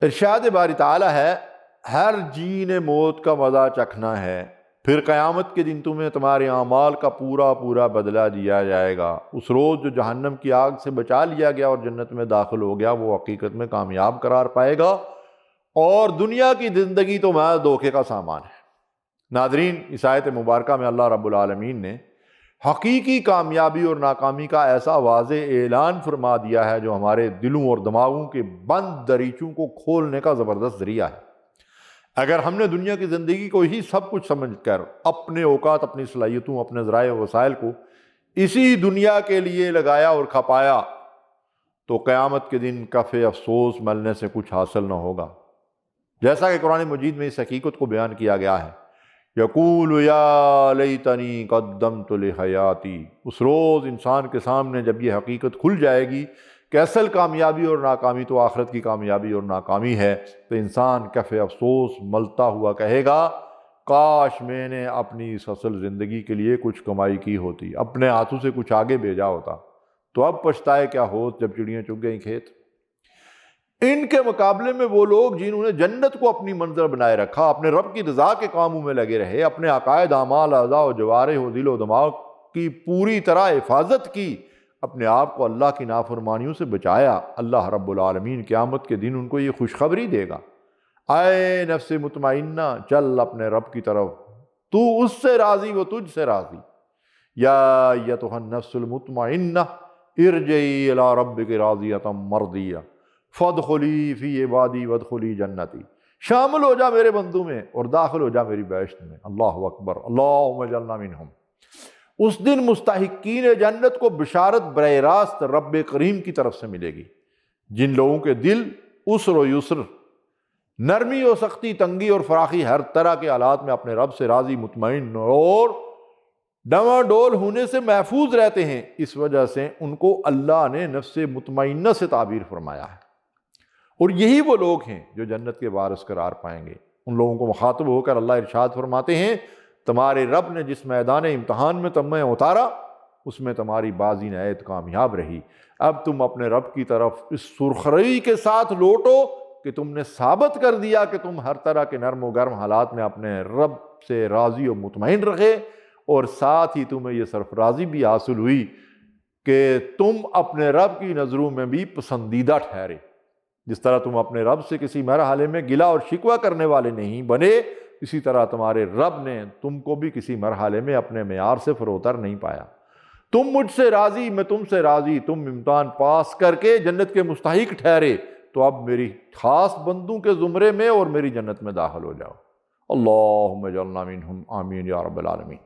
ارشاد باری تعالیٰ ہے، ہر جی نے موت کا مزہ چکھنا ہے، پھر قیامت کے دن تمہیں تمہارے اعمال کا پورا پورا بدلہ دیا جائے گا۔ اس روز جو جہنم کی آگ سے بچا لیا گیا اور جنت میں داخل ہو گیا وہ حقیقت میں کامیاب قرار پائے گا، اور دنیا کی زندگی تو محض دھوکے کا سامان ہے۔ ناظرین، اس آیت مبارکہ میں اللہ رب العالمین نے حقیقی کامیابی اور ناکامی کا ایسا واضح اعلان فرما دیا ہے جو ہمارے دلوں اور دماغوں کے بند دریچوں کو کھولنے کا زبردست ذریعہ ہے۔ اگر ہم نے دنیا کی زندگی کو ہی سب کچھ سمجھ کر اپنے اوقات، اپنی صلاحیتوں، اپنے ذرائع و وسائل کو اسی دنیا کے لیے لگایا اور کھپایا تو قیامت کے دن کف افسوس ملنے سے کچھ حاصل نہ ہوگا۔ جیسا کہ قرآن مجید میں اس حقیقت کو بیان کیا گیا ہے، یقول یا لیتنی قدمت لحیاتی، اس روز انسان کے سامنے جب یہ حقیقت کھل جائے گی کہ اصل کامیابی اور ناکامی تو آخرت کی کامیابی اور ناکامی ہے، تو انسان کف افسوس ملتا ہوا کہے گا کاش میں نے اپنی اس اصل زندگی کے لیے کچھ کمائی کی ہوتی، اپنے ہاتھوں سے کچھ آگے بھیجا ہوتا، تو اب پچھتائے کیا ہوت جب چڑیاں چگ گئیں کھیت۔ ان کے مقابلے میں وہ لوگ جنہوں نے جنت کو اپنی منظر بنائے رکھا، اپنے رب کی رضا کے کاموں میں لگے رہے، اپنے عقائد، اعمال، اعضاء و جوارح و دل و دماغ کی پوری طرح حفاظت کی، اپنے آپ کو اللہ کی نافرمانیوں سے بچایا، اللہ رب العالمین قیامت کے دن ان کو یہ خوشخبری دے گا، اے نفس مطمئنہ چل اپنے رب کی طرف، تو اس سے راضی وہ تجھ سے راضی، یا ایتھا النفس المطمئنہ ارجعی الی ربک راضیۃ مرضیہ فادخلی فی عبادی وادخلی جنتی، شامل ہو جا میرے بندوں میں اور داخل ہو جا میری بہشت میں۔ اللہ اکبر، اللہم اجعلنا منہم۔ اس دن مستحقین جنت کو بشارت براہ راست رب کریم کی طرف سے ملے گی۔ جن لوگوں کے دل عسر و یسر، نرمی و سختی، تنگی اور فراخی، ہر طرح کے حالات میں اپنے رب سے راضی، مطمئن اور ڈواں ڈول ہونے سے محفوظ رہتے ہیں، اس وجہ سے ان کو اللہ نے نفس مطمئنہ سے تعبیر فرمایا ہے، اور یہی وہ لوگ ہیں جو جنت کے وارث قرار پائیں گے۔ ان لوگوں کو مخاطب ہو کر اللہ ارشاد فرماتے ہیں تمہارے رب نے جس میدان امتحان میں تمہیں اتارا اس میں تمہاری بازی نہایت کامیاب رہی، اب تم اپنے رب کی طرف اس سرخروی کے ساتھ لوٹو کہ تم نے ثابت کر دیا کہ تم ہر طرح کے نرم و گرم حالات میں اپنے رب سے راضی و مطمئن رہے، اور ساتھ ہی تمہیں یہ سرفرازی بھی حاصل ہوئی کہ تم اپنے رب کی نظروں میں بھی پسندیدہ ٹھہرے۔ جس طرح تم اپنے رب سے کسی مرحلے میں گلہ اور شکوہ کرنے والے نہیں بنے، اسی طرح تمہارے رب نے تم کو بھی کسی مرحلے میں اپنے معیار سے فروتر نہیں پایا۔ تم مجھ سے راضی، میں تم سے راضی، تم امتحان پاس کر کے جنت کے مستحق ٹھہرے، تو اب میری خاص بندوں کے زمرے میں اور میری جنت میں داخل ہو جاؤ۔ اللہم اجعلنا منہم، آمین یا رب العالمین۔